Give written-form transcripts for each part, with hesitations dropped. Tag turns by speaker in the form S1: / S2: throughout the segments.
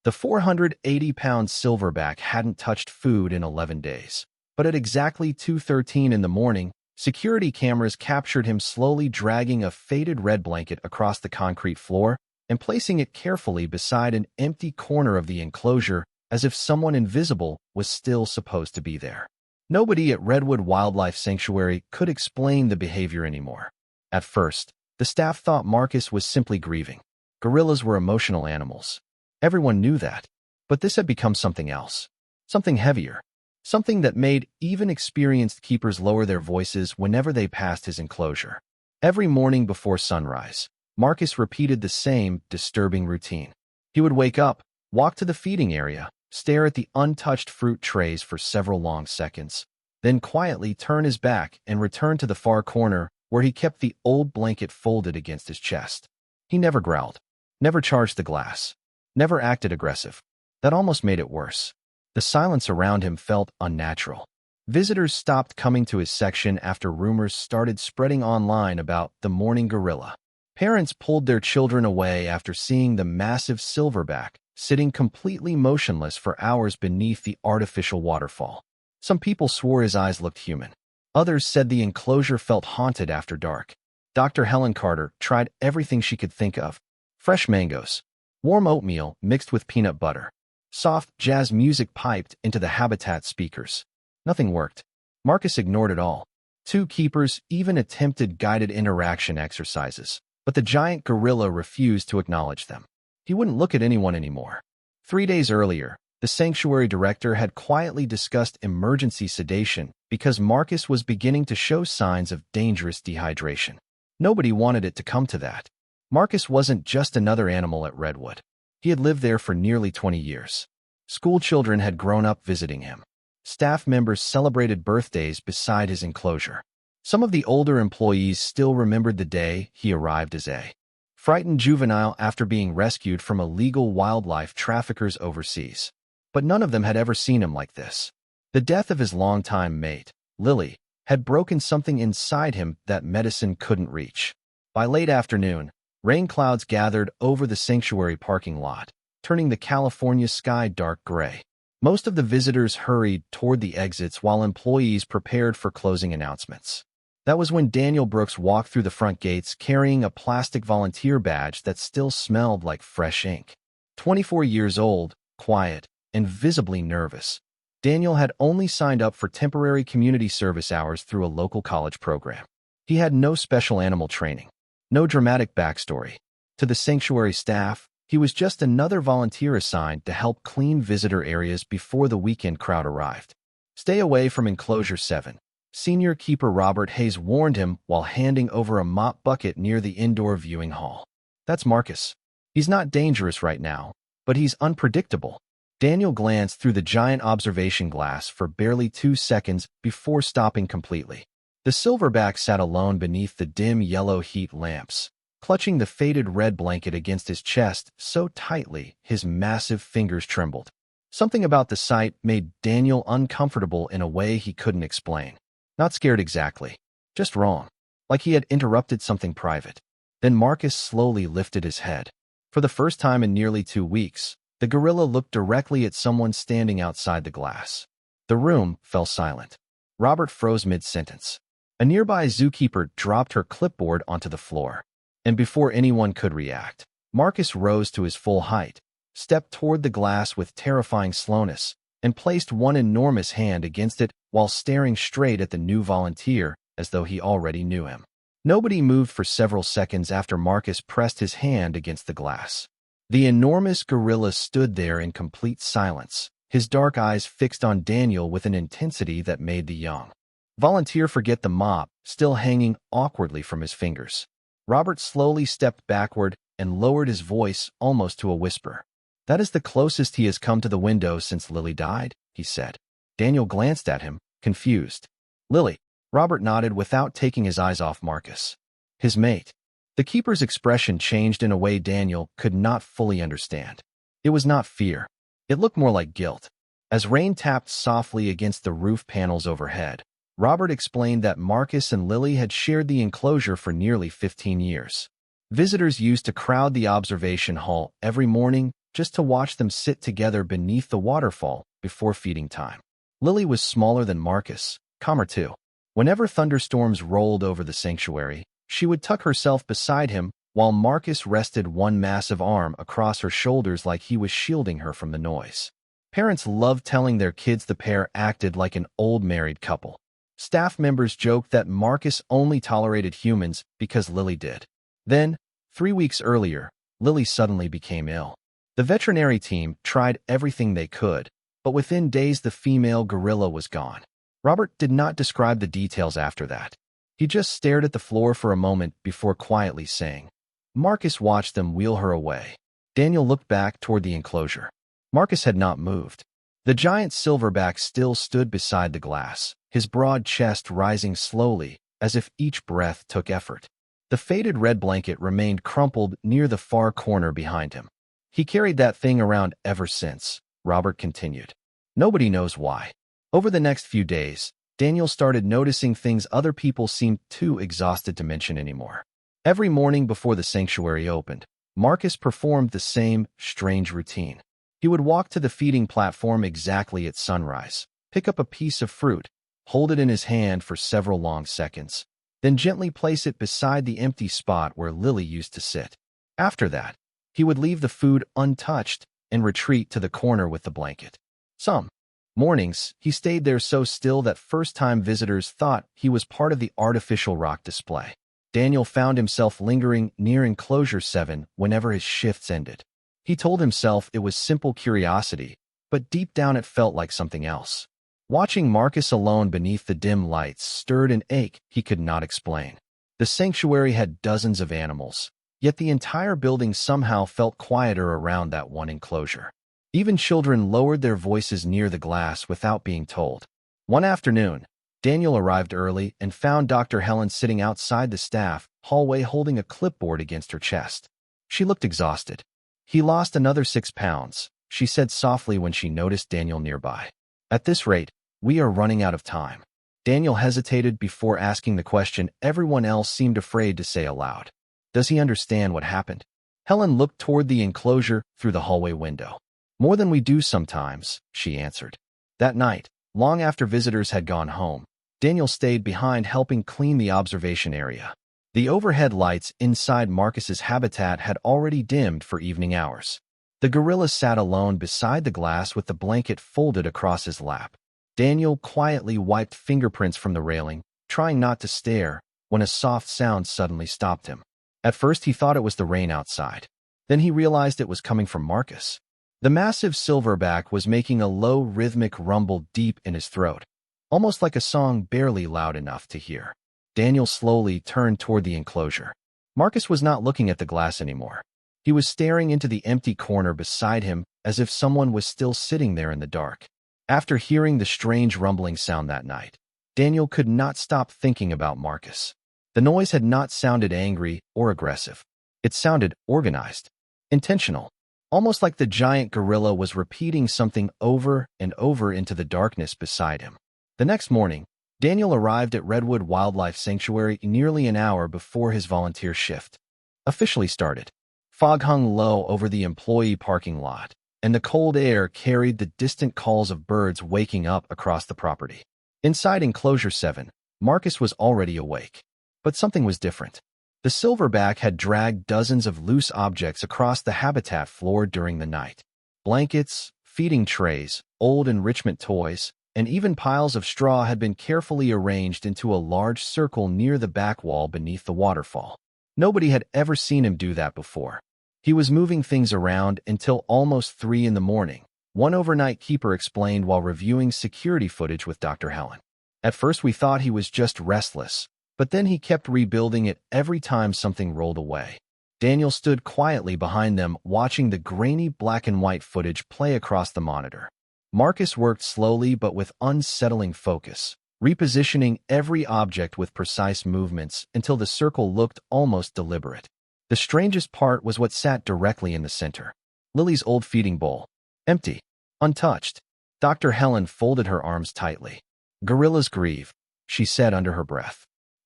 S1: The 480-pound silverback hadn't touched food in 11 days. But at exactly 2:13 in the morning, security cameras captured him slowly dragging a faded red blanket across the concrete floor and placing it carefully beside an empty corner of the enclosure as if someone invisible was still supposed to be there. Nobody at Redwood Wildlife Sanctuary could explain the behavior anymore. At first, the staff thought Marcus was simply grieving. Gorillas were emotional animals. Everyone knew that. But this had become something else. Something heavier. Something that made even experienced keepers lower their voices whenever they passed his enclosure. Every morning before sunrise, Marcus repeated the same disturbing routine. He would wake up, walk to the feeding area, stare at the untouched fruit trays for several long seconds, then quietly turn his back and return to the far corner where he kept the old blanket folded against his chest. He never growled, never charged the glass, never acted aggressive. That almost made it worse. The silence around him felt unnatural. Visitors stopped coming to his section after rumors started spreading online about the morning gorilla. Parents pulled their children away after seeing the massive silverback sitting completely motionless for hours beneath the artificial waterfall. Some people swore his eyes looked human. Others said the enclosure felt haunted after dark. Dr. Helen Carter tried everything she could think of. Fresh mangoes, warm oatmeal mixed with peanut butter, soft jazz music piped into the habitat speakers. Nothing worked. Marcus ignored it all. 2 keepers even attempted guided interaction exercises, but the giant gorilla refused to acknowledge them. He wouldn't look at anyone anymore. 3 days earlier, the sanctuary director had quietly discussed emergency sedation because Marcus was beginning to show signs of dangerous dehydration. Nobody wanted it to come to that. Marcus wasn't just another animal at Redwood. He had lived there for nearly 20 years. School children had grown up visiting him. Staff members celebrated birthdays beside his enclosure. Some of the older employees still remembered the day he arrived as a frightened juvenile after being rescued from illegal wildlife traffickers overseas. But none of them had ever seen him like this. The death of his longtime mate, Lily, had broken something inside him that medicine couldn't reach. By late afternoon, rain clouds gathered over the sanctuary parking lot, turning the California sky dark gray. Most of the visitors hurried toward the exits while employees prepared for closing announcements. That was when Daniel Brooks walked through the front gates carrying a plastic volunteer badge that still smelled like fresh ink. 24 years old, quiet, and visibly nervous, Daniel had only signed up for temporary community service hours through a local college program. He had no special animal training, no dramatic backstory. To the sanctuary staff, he was just another volunteer assigned to help clean visitor areas before the weekend crowd arrived. Stay away from Enclosure 7. Senior keeper Robert Hayes warned him while handing over a mop bucket near the indoor viewing hall. That's Marcus. He's not dangerous right now, but he's unpredictable. Daniel glanced through the giant observation glass for barely 2 seconds before stopping completely. The silverback sat alone beneath the dim yellow heat lamps, clutching the faded red blanket against his chest so tightly his massive fingers trembled. Something about the sight made Daniel uncomfortable in a way he couldn't explain. Not scared exactly, just wrong, like he had interrupted something private. Then Marcus slowly lifted his head. For the first time in nearly 2 weeks, the gorilla looked directly at someone standing outside the glass. The room fell silent. Robert froze mid-sentence. A nearby zookeeper dropped her clipboard onto the floor. And before anyone could react, Marcus rose to his full height, stepped toward the glass with terrifying slowness, and placed one enormous hand against it while staring straight at the new volunteer as though he already knew him. Nobody moved for several seconds after Marcus pressed his hand against the glass. The enormous gorilla stood there in complete silence, his dark eyes fixed on Daniel with an intensity that made the young volunteer forget the mop still hanging awkwardly from his fingers. Robert slowly stepped backward and lowered his voice almost to a whisper. "That is the closest he has come to the window since Lily died," he said. Daniel glanced at him, confused. "Lily?" Robert nodded without taking his eyes off Marcus. "His mate." The keeper's expression changed in a way Daniel could not fully understand. It was not fear. It looked more like guilt. As rain tapped softly against the roof panels overhead, Robert explained that Marcus and Lily had shared the enclosure for nearly 15 years. Visitors used to crowd the observation hall every morning, just to watch them sit together beneath the waterfall before feeding time. Lily was smaller than Marcus, calmer too. Whenever thunderstorms rolled over the sanctuary, she would tuck herself beside him while Marcus rested one massive arm across her shoulders like he was shielding her from the noise. Parents loved telling their kids the pair acted like an old married couple. Staff members joked that Marcus only tolerated humans because Lily did. Then, 3 weeks earlier, Lily suddenly became ill. The veterinary team tried everything they could, but within days the female gorilla was gone. Robert did not describe the details after that. He just stared at the floor for a moment before quietly saying, Marcus watched them wheel her away. Daniel looked back toward the enclosure. Marcus had not moved. The giant silverback still stood beside the glass, his broad chest rising slowly, as if each breath took effort. The faded red blanket remained crumpled near the far corner behind him. He carried that thing around ever since, Robert continued. Nobody knows why. Over the next few days, Daniel started noticing things other people seemed too exhausted to mention anymore. Every morning before the sanctuary opened, Marcus performed the same strange routine. He would walk to the feeding platform exactly at sunrise, pick up a piece of fruit, hold it in his hand for several long seconds, then gently place it beside the empty spot where Lily used to sit. After that, he would leave the food untouched and retreat to the corner with the blanket. Some mornings, he stayed there so still that first-time visitors thought he was part of the artificial rock display. Daniel found himself lingering near enclosure 7 whenever his shifts ended. He told himself it was simple curiosity, but deep down it felt like something else. Watching Marcus alone beneath the dim lights stirred an ache he could not explain. The sanctuary had dozens of animals, yet the entire building somehow felt quieter around that one enclosure. Even children lowered their voices near the glass without being told. One afternoon, Daniel arrived early and found Dr. Helen sitting outside the staff hallway holding a clipboard against her chest. She looked exhausted. He lost another 6 pounds, she said softly when she noticed Daniel nearby. At this rate, we are running out of time. Daniel hesitated before asking the question everyone else seemed afraid to say aloud. Does he understand what happened? Helen looked toward the enclosure through the hallway window. More than we do sometimes, she answered. That night, long after visitors had gone home, Daniel stayed behind helping clean the observation area. The overhead lights inside Marcus's habitat had already dimmed for evening hours. The gorilla sat alone beside the glass with the blanket folded across his lap. Daniel quietly wiped fingerprints from the railing, trying not to stare, when a soft sound suddenly stopped him. At first he thought it was the rain outside. Then he realized it was coming from Marcus. The massive silverback was making a low rhythmic rumble deep in his throat, almost like a song barely loud enough to hear. Daniel slowly turned toward the enclosure. Marcus was not looking at the glass anymore. He was staring into the empty corner beside him as if someone was still sitting there in the dark. After hearing the strange rumbling sound that night, Daniel could not stop thinking about Marcus. The noise had not sounded angry or aggressive. It sounded organized, intentional. Almost like the giant gorilla was repeating something over and over into the darkness beside him. The next morning, Daniel arrived at Redwood Wildlife Sanctuary nearly an hour before his volunteer shift officially started. Fog hung low over the employee parking lot, and the cold air carried the distant calls of birds waking up across the property. Inside enclosure 7, Marcus was already awake. But something was different. The silverback had dragged dozens of loose objects across the habitat floor during the night. Blankets, feeding trays, old enrichment toys, and even piles of straw had been carefully arranged into a large circle near the back wall beneath the waterfall. Nobody had ever seen him do that before. He was moving things around until almost 3 in the morning, one overnight keeper explained while reviewing security footage with Dr. Helen. At first we thought he was just restless, but then he kept rebuilding it every time something rolled away. Daniel stood quietly behind them, watching the grainy black and white footage play across the monitor. Marcus worked slowly but with unsettling focus, repositioning every object with precise movements until the circle looked almost deliberate. The strangest part was what sat directly in the center. Lily's old feeding bowl. Empty. Untouched. Dr. Helen folded her arms tightly. Gorillas grieve, she said under her breath.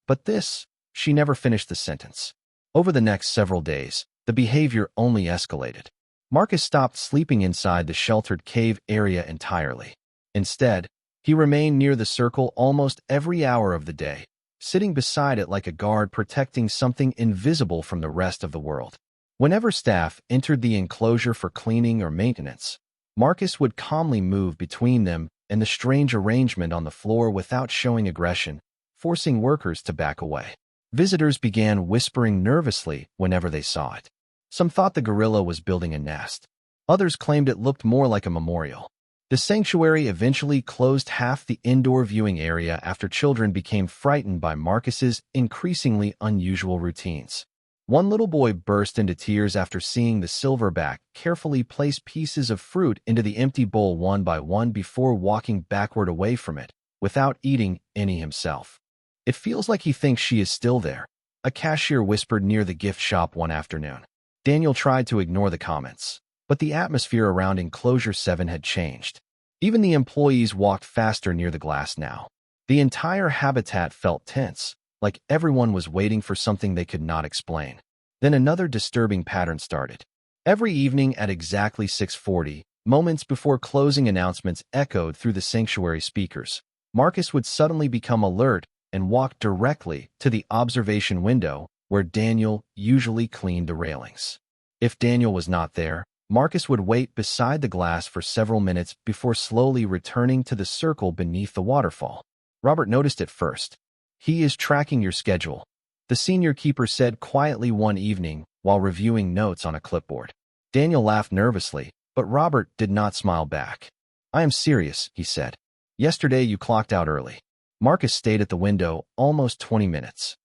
S1: But this, she never finished the sentence. Over the next several days, the behavior only escalated. Marcus stopped sleeping inside the sheltered cave area entirely. Instead, he remained near the circle almost every hour of the day, sitting beside it like a guard protecting something invisible from the rest of the world. Whenever staff entered the enclosure for cleaning or maintenance, Marcus would calmly move between them and the strange arrangement on the floor without showing aggression, forcing workers to back away. Visitors began whispering nervously whenever they saw it. Some thought the gorilla was building a nest. Others claimed it looked more like a memorial. The sanctuary eventually closed half the indoor viewing area after children became frightened by Marcus's increasingly unusual routines. One little boy burst into tears after seeing the silverback carefully place pieces of fruit into the empty bowl one by one before walking backward away from it, without eating any himself. "It feels like he thinks she is still there," a cashier whispered near the gift shop one afternoon. Daniel tried to ignore the comments, but the atmosphere around Enclosure 7 had changed. Even the employees walked faster near the glass now. The entire habitat felt tense, like everyone was waiting for something they could not explain. Then another disturbing pattern started. Every evening at exactly 6:40, moments before closing announcements echoed through the sanctuary speakers, Marcus would suddenly become alert and walk directly to the observation window where Daniel usually cleaned the railings. If Daniel was not there, Marcus would wait beside the glass for several minutes before slowly returning to the circle beneath the waterfall. Robert noticed it first. "He is tracking your schedule," the senior keeper said quietly one evening while reviewing notes on a clipboard. Daniel laughed nervously, but Robert did not smile back. "I am serious," he said. "Yesterday you clocked out early." Marcus stayed at the window almost 20 minutes.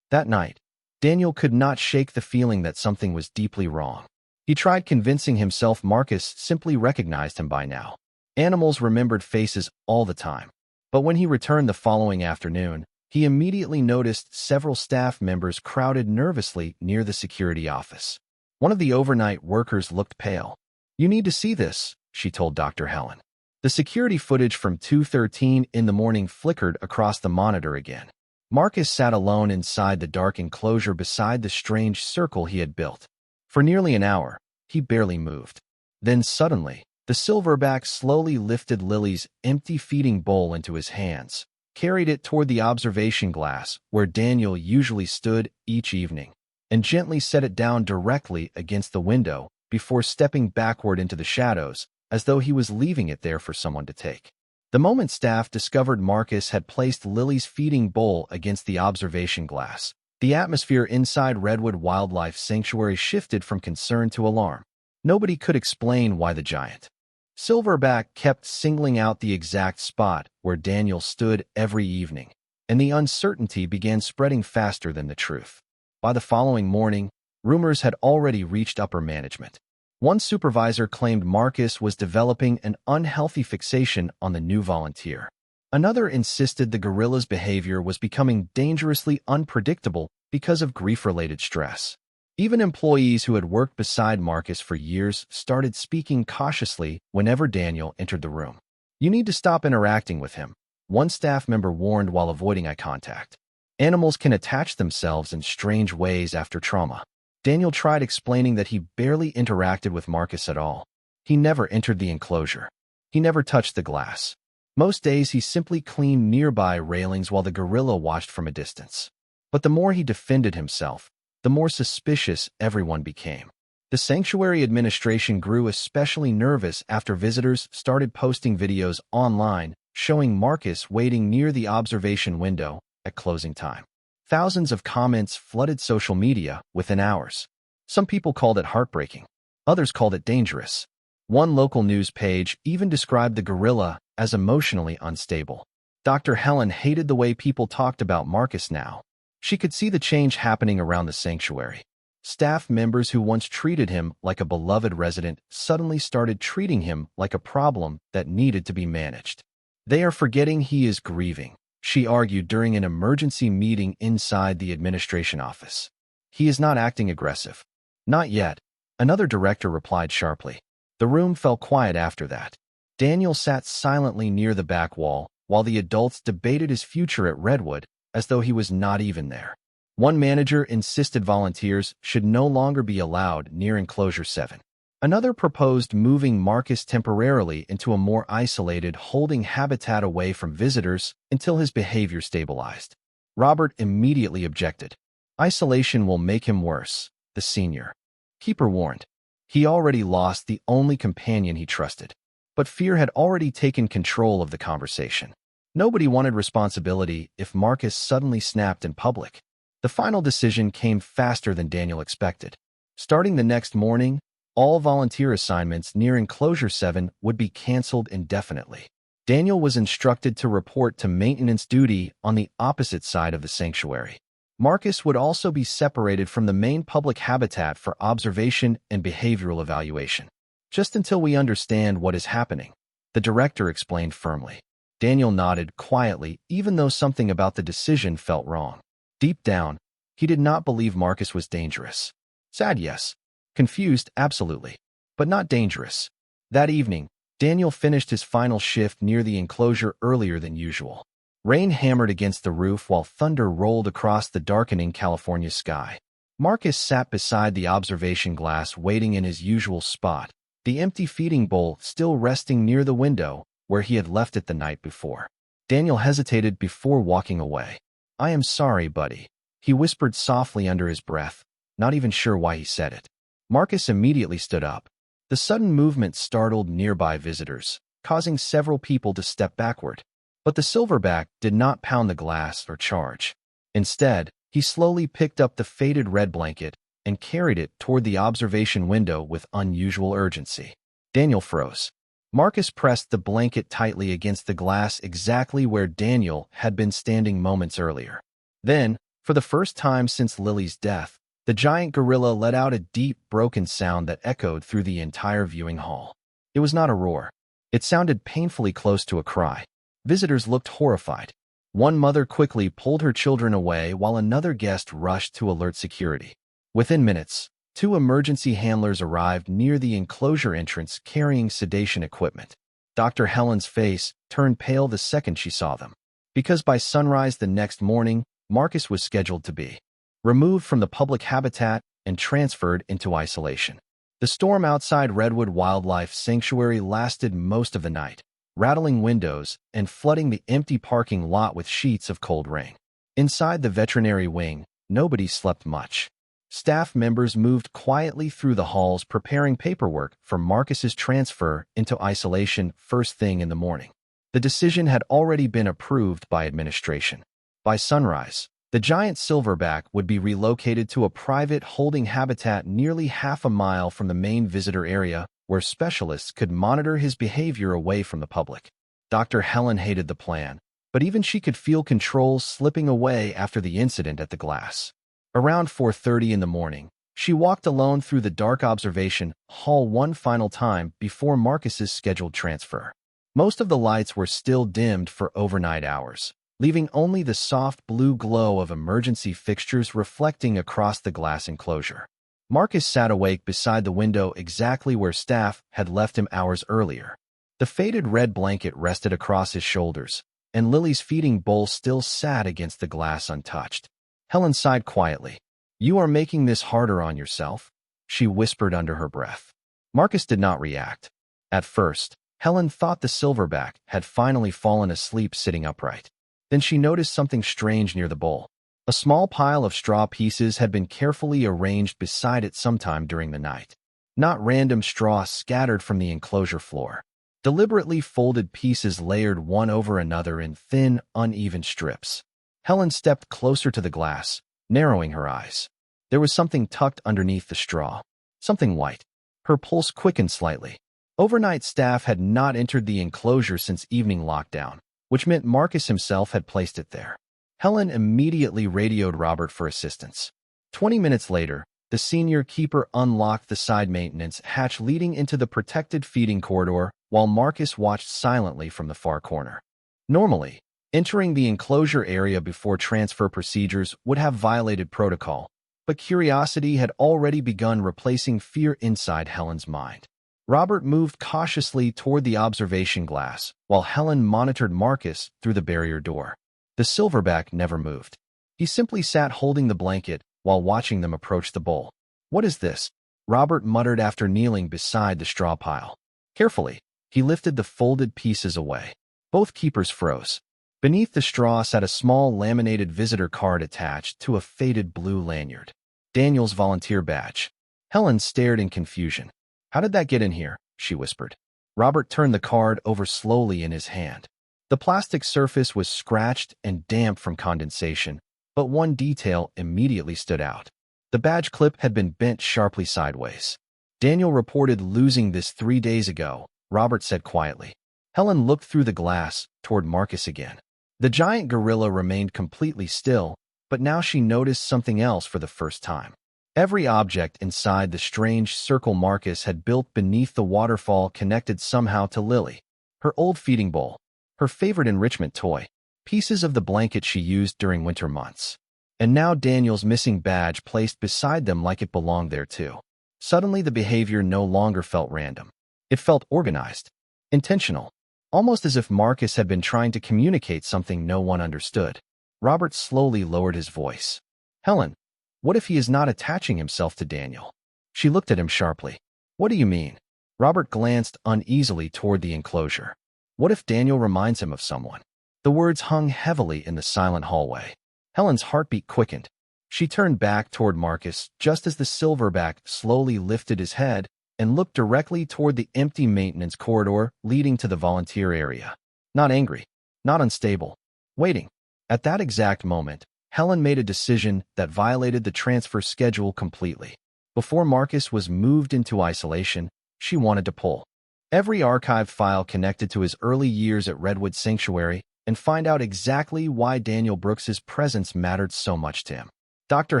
S1: That night, Daniel could not shake the feeling that something was deeply wrong. He tried convincing himself Marcus simply recognized him by now. Animals remembered faces all the time. But when he returned the following afternoon, he immediately noticed several staff members crowded nervously near the security office. One of the overnight workers looked pale. "You need to see this," she told Dr. Helen. The security footage from 2:13 in the morning flickered across the monitor again. Marcus sat alone inside the dark enclosure beside the strange circle he had built. For nearly an hour, he barely moved. Then suddenly, the silverback slowly lifted Lily's empty feeding bowl into his hands, carried it toward the observation glass where Daniel usually stood each evening, and gently set it down directly against the window before stepping backward into the shadows as though he was leaving it there for someone to take. The moment staff discovered Marcus had placed Lily's feeding bowl against the observation glass, the atmosphere inside Redwood Wildlife Sanctuary shifted from concern to alarm. Nobody could explain why the giant silverback kept singling out the exact spot where Daniel stood every evening, and the uncertainty began spreading faster than the truth. By the following morning, rumors had already reached upper management. One supervisor claimed Marcus was developing an unhealthy fixation on the new volunteer. Another insisted the gorilla's behavior was becoming dangerously unpredictable because of grief-related stress. Even employees who had worked beside Marcus for years started speaking cautiously whenever Daniel entered the room. "You need to stop interacting with him," one staff member warned while avoiding eye contact. "Animals can attach themselves in strange ways after trauma." Daniel tried explaining that he barely interacted with Marcus at all. He never entered the enclosure. He never touched the glass. Most days he simply cleaned nearby railings while the gorilla watched from a distance. But the more he defended himself, the more suspicious everyone became. The sanctuary administration grew especially nervous after visitors started posting videos online showing Marcus waiting near the observation window at closing time. Thousands of comments flooded social media within hours. Some people called it heartbreaking. Others called it dangerous. One local news page even described the gorilla as emotionally unstable. Dr. Helen hated the way people talked about Marcus now. She could see the change happening around the sanctuary. Staff members who once treated him like a beloved resident suddenly started treating him like a problem that needed to be managed. "They are forgetting he is grieving," she argued during an emergency meeting inside the administration office. "He is not acting aggressive." "Not yet," another director replied sharply. The room fell quiet after that. Daniel sat silently near the back wall while the adults debated his future at Redwood as though he was not even there. One manager insisted volunteers should no longer be allowed near Enclosure 7. Another proposed moving Marcus temporarily into a more isolated holding habitat away from visitors until his behavior stabilized. Robert immediately objected. Isolation will make him worse, the senior keeper warned. He already lost the only companion he trusted. But fear had already taken control of the conversation. Nobody wanted responsibility if Marcus suddenly snapped in public. The final decision came faster than Daniel expected. Starting the next morning, all volunteer assignments near Enclosure 7 would be canceled indefinitely. Daniel was instructed to report to maintenance duty on the opposite side of the sanctuary. Marcus would also be separated from the main public habitat for observation and behavioral evaluation. Just until we understand what is happening, the director explained firmly. Daniel nodded quietly, even though something about the decision felt wrong. Deep down, he did not believe Marcus was dangerous. Sad, yes. Confused, absolutely. But not dangerous. That evening, Daniel finished his final shift near the enclosure earlier than usual. Rain hammered against the roof while thunder rolled across the darkening California sky. Marcus sat beside the observation glass waiting in his usual spot, the empty feeding bowl still resting near the window where he had left it the night before. Daniel hesitated before walking away. "I am sorry, buddy," he whispered softly under his breath, not even sure why he said it. Marcus immediately stood up. The sudden movement startled nearby visitors, causing several people to step backward. But the silverback did not pound the glass or charge. Instead, he slowly picked up the faded red blanket and carried it toward the observation window with unusual urgency. Daniel froze. Marcus pressed the blanket tightly against the glass exactly where Daniel had been standing moments earlier. Then, for the first time since Lily's death, the giant gorilla let out a deep, broken sound that echoed through the entire viewing hall. It was not a roar. It sounded painfully close to a cry. Visitors looked horrified. One mother quickly pulled her children away while another guest rushed to alert security. Within minutes, 2 emergency handlers arrived near the enclosure entrance carrying sedation equipment. Dr. Helen's face turned pale the second she saw them, because by sunrise the next morning, Marcus was scheduled to be removed from the public habitat and transferred into isolation. The storm outside Redwood Wildlife Sanctuary lasted most of the night, rattling windows and flooding the empty parking lot with sheets of cold rain. Inside the veterinary wing, nobody slept much. Staff members moved quietly through the halls preparing paperwork for Marcus's transfer into isolation first thing in the morning. The decision had already been approved by administration. By sunrise, the giant silverback would be relocated to a private holding habitat nearly half a mile from the main visitor area where specialists could monitor his behavior away from the public. Dr. Helen hated the plan, but even she could feel control slipping away after the incident at the glass. Around 4:30 in the morning, she walked alone through the dark observation hall one final time before Marcus's scheduled transfer. Most of the lights were still dimmed for overnight hours, leaving only the soft blue glow of emergency fixtures reflecting across the glass enclosure. Marcus sat awake beside the window exactly where staff had left him hours earlier. The faded red blanket rested across his shoulders, and Lily's feeding bowl still sat against the glass untouched. Helen sighed quietly. "You are making this harder on yourself," she whispered under her breath. Marcus did not react. At first, Helen thought the silverback had finally fallen asleep sitting upright. Then she noticed something strange near the bowl. A small pile of straw pieces had been carefully arranged beside it sometime during the night. Not random straw scattered from the enclosure floor. Deliberately folded pieces layered one over another in thin, uneven strips. Helen stepped closer to the glass, narrowing her eyes. There was something tucked underneath the straw. Something white. Her pulse quickened slightly. Overnight staff had not entered the enclosure since evening lockdown, which meant Marcus himself had placed it there. Helen immediately radioed Robert for assistance. 20 minutes later, the senior keeper unlocked the side maintenance hatch leading into the protected feeding corridor while Marcus watched silently from the far corner. Normally, entering the enclosure area before transfer procedures would have violated protocol, but curiosity had already begun replacing fear inside Helen's mind. Robert moved cautiously toward the observation glass, while Helen monitored Marcus through the barrier door. The silverback never moved. He simply sat holding the blanket while watching them approach the bowl. "What is this?" Robert muttered after kneeling beside the straw pile. Carefully, he lifted the folded pieces away. Both keepers froze. Beneath the straw sat a small laminated visitor card attached to a faded blue lanyard. Daniel's volunteer badge. Helen stared in confusion. "How did that get in here?" she whispered. Robert turned the card over slowly in his hand. The plastic surface was scratched and damp from condensation, but one detail immediately stood out. The badge clip had been bent sharply sideways. "Daniel reported losing this 3 days ago," Robert said quietly. Helen looked through the glass toward Marcus again. The giant gorilla remained completely still, but now she noticed something else for the first time. Every object inside the strange circle Marcus had built beneath the waterfall connected somehow to Lily. Her old feeding bowl, her favorite enrichment toy, pieces of the blanket she used during winter months. And now Daniel's missing badge placed beside them like it belonged there too. Suddenly the behavior no longer felt random. It felt organized, intentional, almost as if Marcus had been trying to communicate something no one understood. Robert slowly lowered his voice. "Helen, what if he is not attaching himself to Daniel?" She looked at him sharply. "What do you mean?" Robert glanced uneasily toward the enclosure. "What if Daniel reminds him of someone?" The words hung heavily in the silent hallway. Helen's heartbeat quickened. She turned back toward Marcus just as the silverback slowly lifted his head and looked directly toward the empty maintenance corridor leading to the volunteer area. Not angry, not unstable, waiting. At that exact moment, Helen made a decision that violated the transfer schedule completely. Before Marcus was moved into isolation, she wanted to pull every archived file connected to his early years at Redwood Sanctuary and find out exactly why Daniel Brooks's presence mattered so much to him. Dr.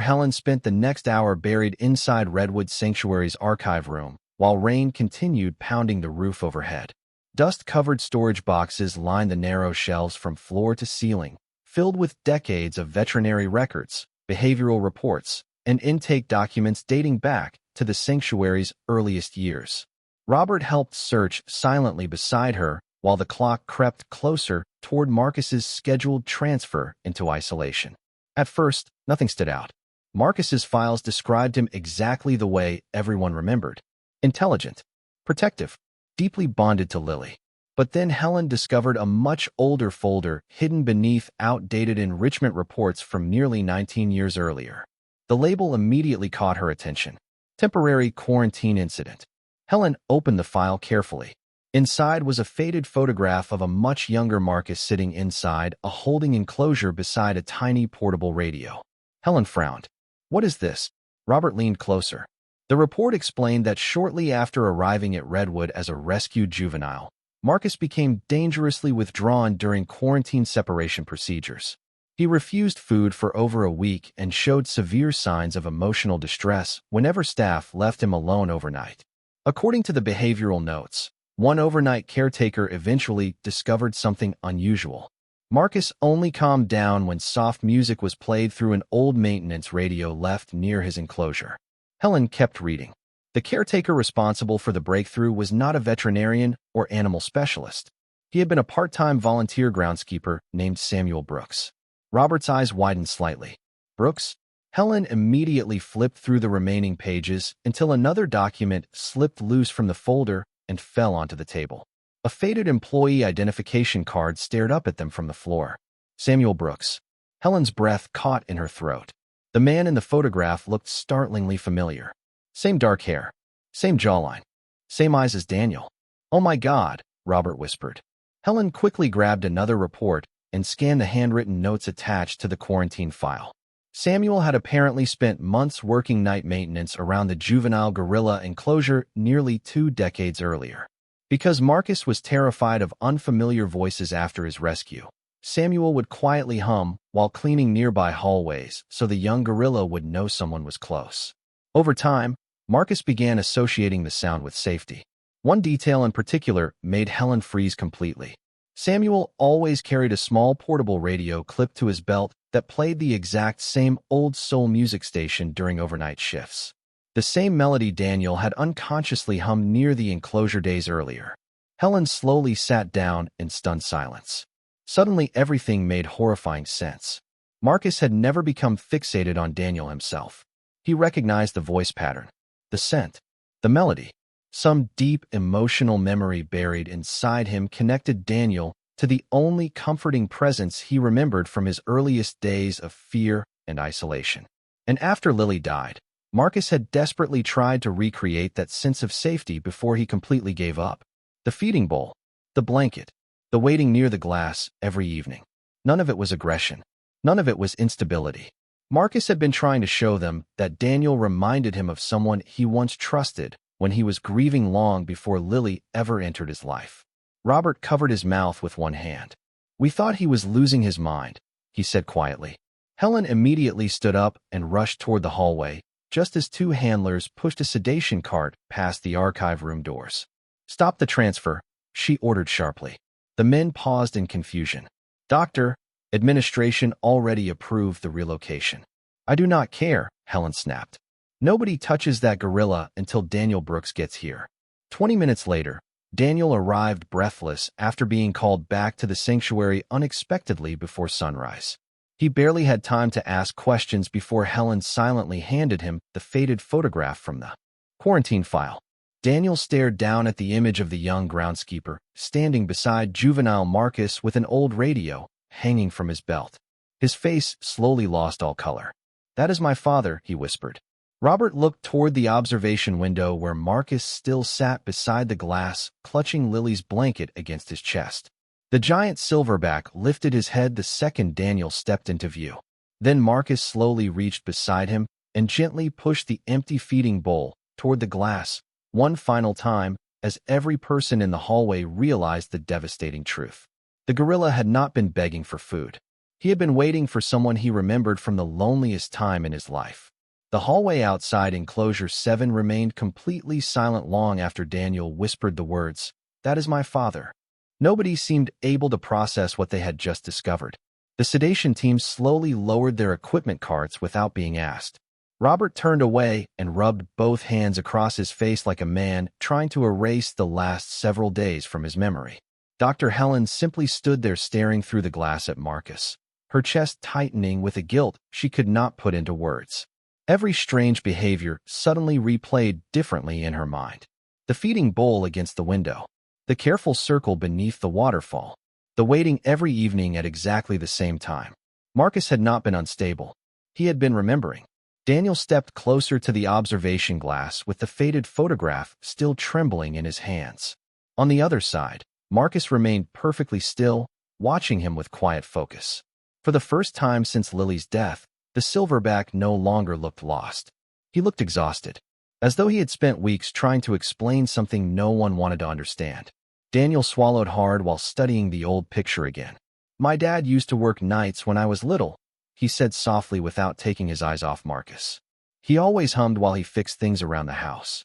S1: Helen spent the next hour buried inside Redwood Sanctuary's archive room, while rain continued pounding the roof overhead. Dust-covered storage boxes lined the narrow shelves from floor to ceiling, filled with decades of veterinary records, behavioral reports, and intake documents dating back to the sanctuary's earliest years. Robert helped search silently beside her while the clock crept closer toward Marcus's scheduled transfer into isolation. At first, nothing stood out. Marcus's files described him exactly the way everyone remembered. Intelligent, protective, deeply bonded to Lily. But then Helen discovered a much older folder hidden beneath outdated enrichment reports from nearly 19 years earlier. The label immediately caught her attention. Temporary quarantine incident. Helen opened the file carefully. Inside was a faded photograph of a much younger Marcus sitting inside a holding enclosure beside a tiny portable radio. Helen frowned. "What is this?" Robert leaned closer. The report explained that shortly after arriving at Redwood as a rescued juvenile, Marcus became dangerously withdrawn during quarantine separation procedures. He refused food for over a week and showed severe signs of emotional distress whenever staff left him alone overnight. According to the behavioral notes, one overnight caretaker eventually discovered something unusual. Marcus only calmed down when soft music was played through an old maintenance radio left near his enclosure. Helen kept reading. The caretaker responsible for the breakthrough was not a veterinarian or animal specialist. He had been a part-time volunteer groundskeeper named Samuel Brooks. Robert's eyes widened slightly. "Brooks?" Helen immediately flipped through the remaining pages until another document slipped loose from the folder and fell onto the table. A faded employee identification card stared up at them from the floor. Samuel Brooks. Helen's breath caught in her throat. The man in the photograph looked startlingly familiar. Same dark hair, same jawline, same eyes as Daniel. "Oh my God," Robert whispered. Helen quickly grabbed another report and scanned the handwritten notes attached to the quarantine file. Samuel had apparently spent months working night maintenance around the juvenile gorilla enclosure nearly 2 decades earlier. Because Marcus was terrified of unfamiliar voices after his rescue, Samuel would quietly hum while cleaning nearby hallways so the young gorilla would know someone was close. Over time, Marcus began associating the sound with safety. One detail in particular made Helen freeze completely. Samuel always carried a small portable radio clipped to his belt that played the exact same old soul music station during overnight shifts. The same melody Daniel had unconsciously hummed near the enclosure days earlier. Helen slowly sat down in stunned silence. Suddenly everything made horrifying sense. Marcus had never become fixated on Daniel himself. He recognized the voice pattern. The scent. The melody. Some deep emotional memory buried inside him connected Daniel to the only comforting presence he remembered from his earliest days of fear and isolation. And after Lily died, Marcus had desperately tried to recreate that sense of safety before he completely gave up. The feeding bowl, the blanket, the waiting near the glass every evening. None of it was aggression. None of it was instability. Marcus had been trying to show them that Daniel reminded him of someone he once trusted when he was grieving long before Lily ever entered his life. Robert covered his mouth with one hand. "We thought he was losing his mind," he said quietly. Helen immediately stood up and rushed toward the hallway, just as two handlers pushed a sedation cart past the archive room doors. "Stop the transfer," she ordered sharply. The men paused in confusion. "Doctor, administration already approved the relocation." "I do not care," Helen snapped. "Nobody touches that gorilla until Daniel Brooks gets here." 20 minutes later, Daniel arrived breathless after being called back to the sanctuary unexpectedly before sunrise. He barely had time to ask questions before Helen silently handed him the faded photograph from the quarantine file. Daniel stared down at the image of the young groundskeeper, standing beside juvenile Marcus with an old radio hanging from his belt. His face slowly lost all color. "That is my father," he whispered. Robert looked toward the observation window where Marcus still sat beside the glass, clutching Lily's blanket against his chest. The giant silverback lifted his head the second Daniel stepped into view. Then Marcus slowly reached beside him and gently pushed the empty feeding bowl toward the glass, one final time, as every person in the hallway realized the devastating truth. The gorilla had not been begging for food. He had been waiting for someone he remembered from the loneliest time in his life. The hallway outside enclosure 7 remained completely silent long after Daniel whispered the words, "That is my father." Nobody seemed able to process what they had just discovered. The sedation team slowly lowered their equipment carts without being asked. Robert turned away and rubbed both hands across his face like a man trying to erase the last several days from his memory. Dr. Helen simply stood there staring through the glass at Marcus, her chest tightening with a guilt she could not put into words. Every strange behavior suddenly replayed differently in her mind. The feeding bowl against the window, the careful circle beneath the waterfall, the waiting every evening at exactly the same time. Marcus had not been unstable. He had been remembering. Daniel stepped closer to the observation glass with the faded photograph still trembling in his hands. On the other side, Marcus remained perfectly still, watching him with quiet focus. For the first time since Lily's death, the silverback no longer looked lost. He looked exhausted, as though he had spent weeks trying to explain something no one wanted to understand. Daniel swallowed hard while studying the old picture again. "My dad used to work nights when I was little," he said softly without taking his eyes off Marcus. "He always hummed while he fixed things around the house."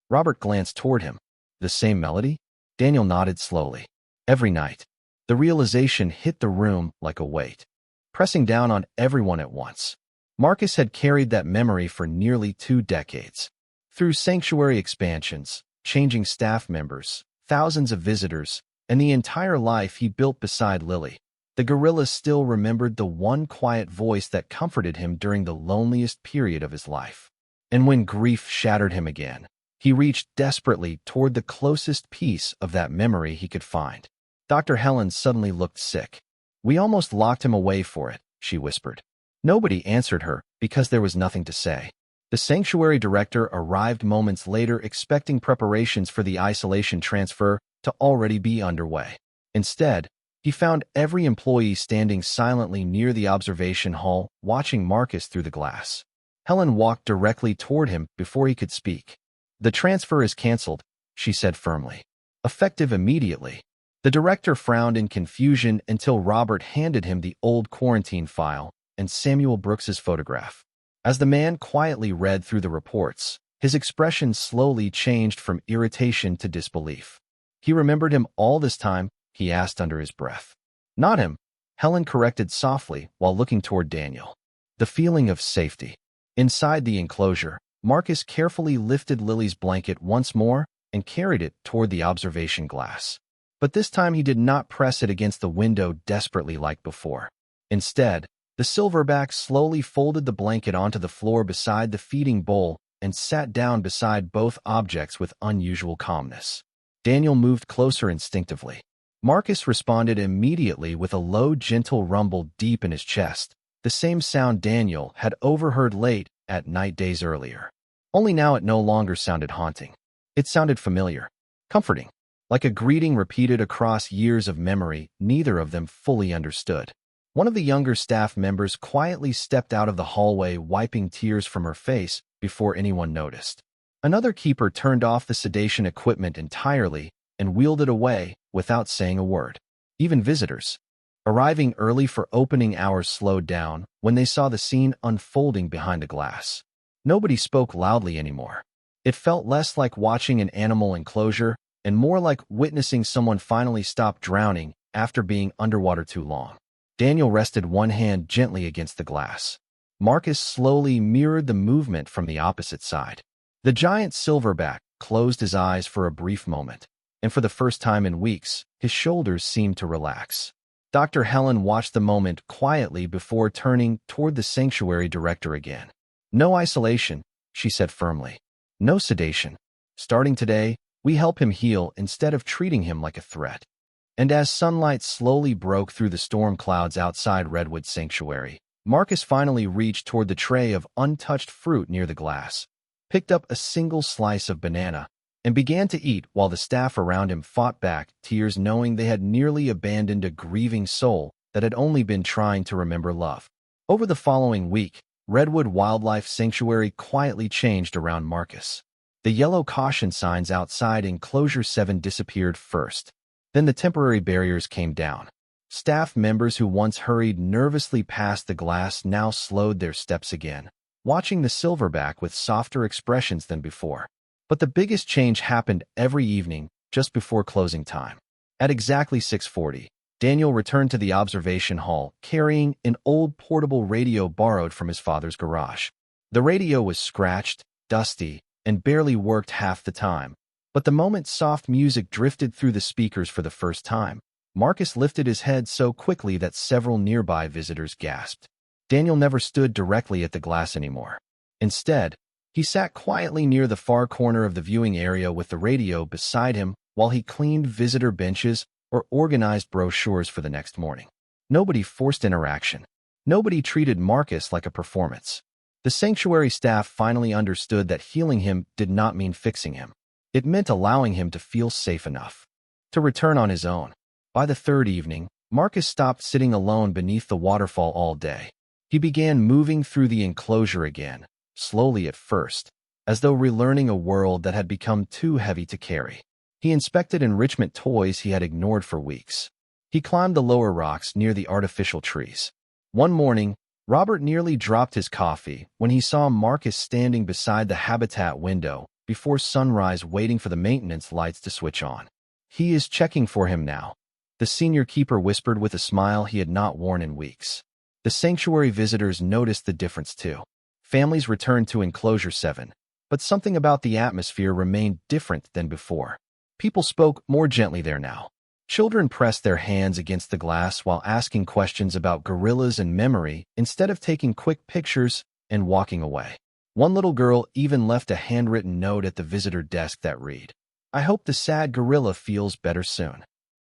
S1: Robert glanced toward him. "The same melody?" Daniel nodded slowly. "Every night." The realization hit the room like a weight, pressing down on everyone at once. Marcus had carried that memory for nearly 2 decades. Through sanctuary expansions, changing staff members, thousands of visitors, and the entire life he built beside Lily, the gorilla still remembered the one quiet voice that comforted him during the loneliest period of his life. And when grief shattered him again, he reached desperately toward the closest piece of that memory he could find. Dr. Helen suddenly looked sick. "We almost locked him away for it," she whispered. Nobody answered her because there was nothing to say. The sanctuary director arrived moments later expecting preparations for the isolation transfer to already be underway. Instead, he found every employee standing silently near the observation hall, watching Marcus through the glass. Helen walked directly toward him before he could speak. "The transfer is canceled," she said firmly. "Effective immediately." The director frowned in confusion until Robert handed him the old quarantine file and Samuel Brooks's photograph. As the man quietly read through the reports, his expression slowly changed from irritation to disbelief. "He remembered him all this time?" he asked under his breath. "Not him," Helen corrected softly while looking toward Daniel. The feeling of safety. Inside the enclosure, Marcus carefully lifted Lily's blanket once more and carried it toward the observation glass. But this time he did not press it against the window desperately like before. Instead, the silverback slowly folded the blanket onto the floor beside the feeding bowl and sat down beside both objects with unusual calmness. Daniel moved closer instinctively. Marcus responded immediately with a low, gentle rumble deep in his chest, the same sound Daniel had overheard late at night days earlier. Only now it no longer sounded haunting. It sounded familiar, comforting, like a greeting repeated across years of memory neither of them fully understood. One of the younger staff members quietly stepped out of the hallway, wiping tears from her face before anyone noticed. Another keeper turned off the sedation equipment entirely and wheeled it away without saying a word. Even visitors, arriving early for opening hours, slowed down when they saw the scene unfolding behind the glass. Nobody spoke loudly anymore. It felt less like watching an animal enclosure and more like witnessing someone finally stop drowning after being underwater too long. Daniel rested one hand gently against the glass. Marcus slowly mirrored the movement from the opposite side. The giant silverback closed his eyes for a brief moment, and for the first time in weeks, his shoulders seemed to relax. Dr. Helen watched the moment quietly before turning toward the sanctuary director again. "No isolation," she said firmly. "No sedation. Starting today, we help him heal instead of treating him like a threat." And as sunlight slowly broke through the storm clouds outside Redwood Sanctuary, Marcus finally reached toward the tray of untouched fruit near the glass, picked up a single slice of banana, and began to eat while the staff around him fought back tears, knowing they had nearly abandoned a grieving soul that had only been trying to remember love. Over the following week, Redwood Wildlife Sanctuary quietly changed around Marcus. The yellow caution signs outside Enclosure 7 disappeared first. Then the temporary barriers came down. Staff members who once hurried nervously past the glass now slowed their steps again, watching the silverback with softer expressions than before. But the biggest change happened every evening, just before closing time. At exactly 6:40, Daniel returned to the observation hall, carrying an old portable radio borrowed from his father's garage. The radio was scratched, dusty, and barely worked half the time. But the moment soft music drifted through the speakers for the first time, Marcus lifted his head so quickly that several nearby visitors gasped. Daniel never stood directly at the glass anymore. Instead, he sat quietly near the far corner of the viewing area with the radio beside him while he cleaned visitor benches or organized brochures for the next morning. Nobody forced interaction. Nobody treated Marcus like a performance. The sanctuary staff finally understood that healing him did not mean fixing him. It meant allowing him to feel safe enough to return on his own. By the third evening, Marcus stopped sitting alone beneath the waterfall all day. He began moving through the enclosure again, slowly at first, as though relearning a world that had become too heavy to carry. He inspected enrichment toys he had ignored for weeks. He climbed the lower rocks near the artificial trees. One morning, Robert nearly dropped his coffee when he saw Marcus standing beside the habitat window before sunrise, waiting for the maintenance lights to switch on. "He is checking for him now," the senior keeper whispered with a smile he had not worn in weeks. The sanctuary visitors noticed the difference too. Families returned to Enclosure 7, but something about the atmosphere remained different than before. People spoke more gently there now. Children pressed their hands against the glass while asking questions about gorillas and memory instead of taking quick pictures and walking away. One little girl even left a handwritten note at the visitor desk that read, "I hope the sad gorilla feels better soon."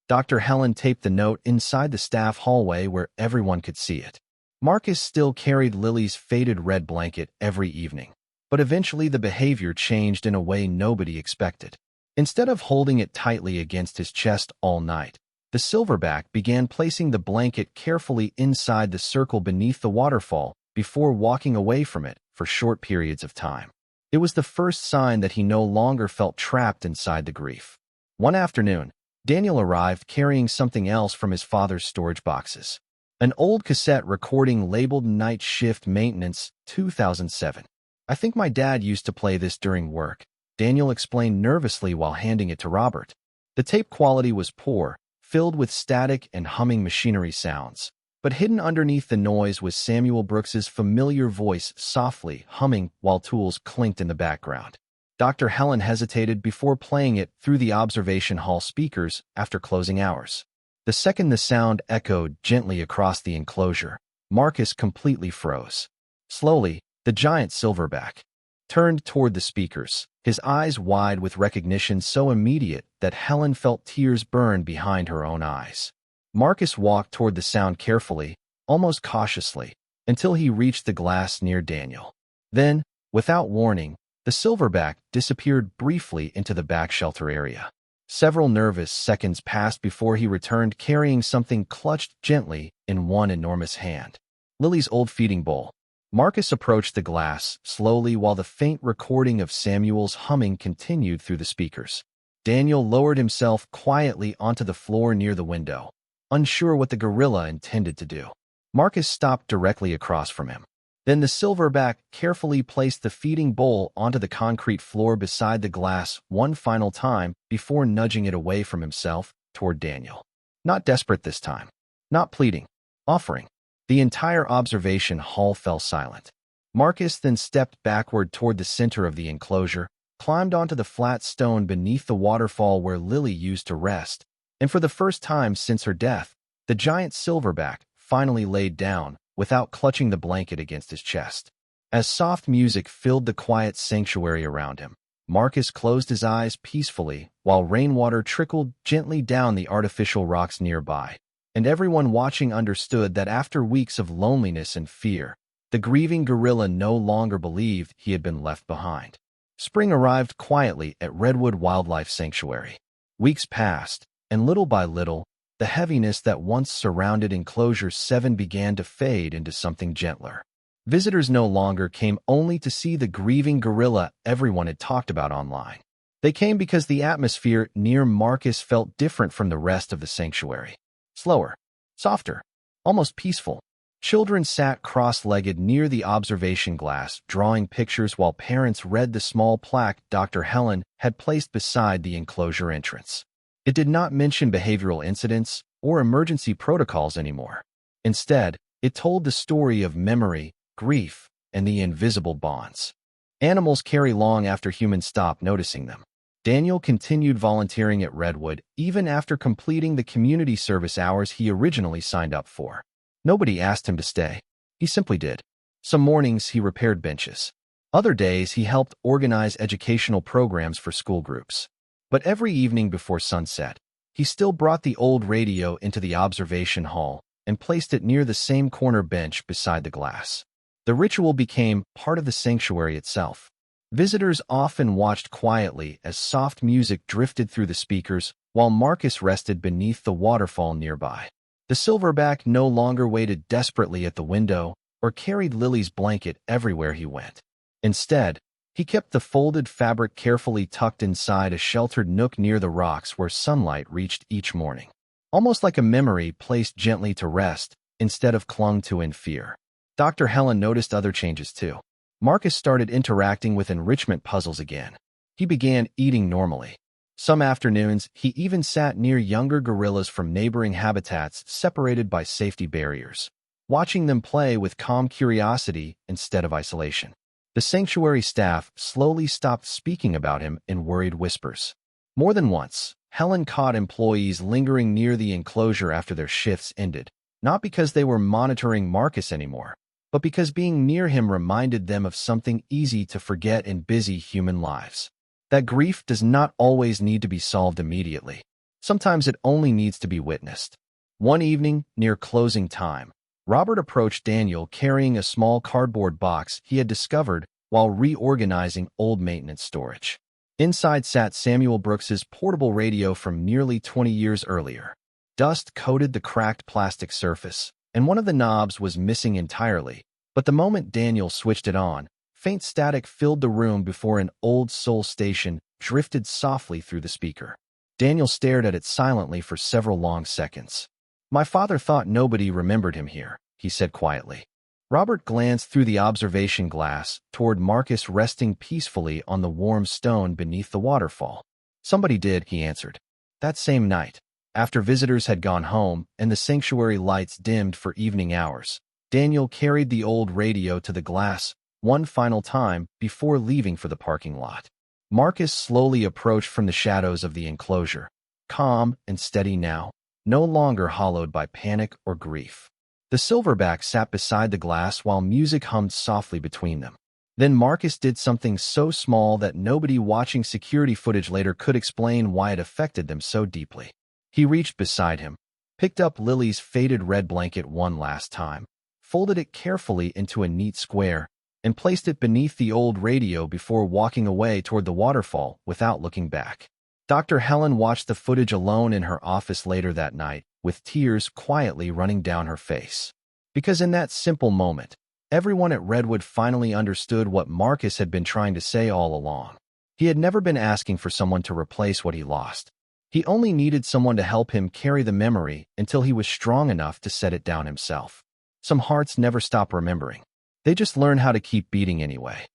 S1: Dr. Helen taped the note inside the staff hallway where everyone could see it. Marcus still carried Lily's faded red blanket every evening, but eventually the behavior changed in a way nobody expected. Instead of holding it tightly against his chest all night, the silverback began placing the blanket carefully inside the circle beneath the waterfall before walking away from it for short periods of time. It was the first sign that he no longer felt trapped inside the grief. One afternoon, Daniel arrived carrying something else from his father's storage boxes. An old cassette recording labeled Night Shift Maintenance 2007. "I think my dad used to play this during work," Daniel explained nervously while handing it to Robert. The tape quality was poor, filled with static and humming machinery sounds. But hidden underneath the noise was Samuel Brooks's familiar voice softly humming while tools clinked in the background. Dr. Helen hesitated before playing it through the observation hall speakers after closing hours. The second the sound echoed gently across the enclosure, Marcus completely froze. Slowly, the giant silverback, turned toward the speakers, his eyes wide with recognition so immediate that Helen felt tears burn behind her own eyes. Marcus walked toward the sound carefully, almost cautiously, until he reached the glass near Daniel. Then, without warning, the silverback disappeared briefly into the back shelter area. Several nervous seconds passed before he returned carrying something clutched gently in one enormous hand. Lily's old feeding bowl. Marcus approached the glass slowly while the faint recording of Samuel's humming continued through the speakers. Daniel lowered himself quietly onto the floor near the window, unsure what the gorilla intended to do. Marcus stopped directly across from him. Then the silverback carefully placed the feeding bowl onto the concrete floor beside the glass one final time before nudging it away from himself toward Daniel. Not desperate this time. Not pleading. Offering. The entire observation hall fell silent. Marcus then stepped backward toward the center of the enclosure, climbed onto the flat stone beneath the waterfall where Lily used to rest, and for the first time since her death, the giant silverback finally laid down, without clutching the blanket against his chest. As soft music filled the quiet sanctuary around him, Marcus closed his eyes peacefully while rainwater trickled gently down the artificial rocks nearby, and everyone watching understood that after weeks of loneliness and fear, the grieving gorilla no longer believed he had been left behind. Spring arrived quietly at Redwood Wildlife Sanctuary. Weeks passed, and little by little, the heaviness that once surrounded Enclosure 7 began to fade into something gentler. Visitors no longer came only to see the grieving gorilla everyone had talked about online. They came because the atmosphere near Marcus felt different from the rest of the sanctuary. Slower, softer, almost peaceful. Children sat cross-legged near the observation glass, drawing pictures while parents read the small plaque Dr. Helen had placed beside the enclosure entrance. It did not mention behavioral incidents or emergency protocols anymore. Instead, it told the story of memory, grief, and the invisible bonds. Animals carry long after humans stop noticing them. Daniel continued volunteering at Redwood even after completing the community service hours he originally signed up for. Nobody asked him to stay. He simply did. Some mornings he repaired benches. Other days he helped organize educational programs for school groups. But every evening before sunset, he still brought the old radio into the observation hall and placed it near the same corner bench beside the glass. The ritual became part of the sanctuary itself. Visitors often watched quietly as soft music drifted through the speakers while Marcus rested beneath the waterfall nearby. The silverback no longer waited desperately at the window or carried Lily's blanket everywhere he went. Instead, he kept the folded fabric carefully tucked inside a sheltered nook near the rocks where sunlight reached each morning. Almost like a memory placed gently to rest instead of clung to in fear. Dr. Helen noticed other changes too. Marcus started interacting with enrichment puzzles again. He began eating normally. Some afternoons, he even sat near younger gorillas from neighboring habitats separated by safety barriers, watching them play with calm curiosity instead of isolation. The sanctuary staff slowly stopped speaking about him in worried whispers. More than once, Helen caught employees lingering near the enclosure after their shifts ended, not because they were monitoring Marcus anymore, but because being near him reminded them of something easy to forget in busy human lives. That grief does not always need to be solved immediately. Sometimes it only needs to be witnessed. One evening, near closing time, Robert approached Daniel carrying a small cardboard box he had discovered while reorganizing old maintenance storage. Inside sat Samuel Brooks's portable radio from nearly 20 years earlier. Dust coated the cracked plastic surface, and one of the knobs was missing entirely, but the moment Daniel switched it on, faint static filled the room before an old soul station drifted softly through the speaker. Daniel stared at it silently for several long seconds. "My father thought nobody remembered him here," he said quietly. Robert glanced through the observation glass toward Marcus resting peacefully on the warm stone beneath the waterfall. "Somebody did," he answered. That same night, after visitors had gone home and the sanctuary lights dimmed for evening hours, Daniel carried the old radio to the glass one final time before leaving for the parking lot. Marcus slowly approached from the shadows of the enclosure, calm and steady now, no longer hollowed by panic or grief. The silverback sat beside the glass while music hummed softly between them. Then Marcus did something so small that nobody watching security footage later could explain why it affected them so deeply. He reached beside him, picked up Lily's faded red blanket one last time, folded it carefully into a neat square, and placed it beneath the old radio before walking away toward the waterfall without looking back. Dr. Helen watched the footage alone in her office later that night, with tears quietly running down her face. Because in that simple moment, everyone at Redwood finally understood what Marcus had been trying to say all along. He had never been asking for someone to replace what he lost. He only needed someone to help him carry the memory until he was strong enough to set it down himself. Some hearts never stop remembering. They just learn how to keep beating anyway.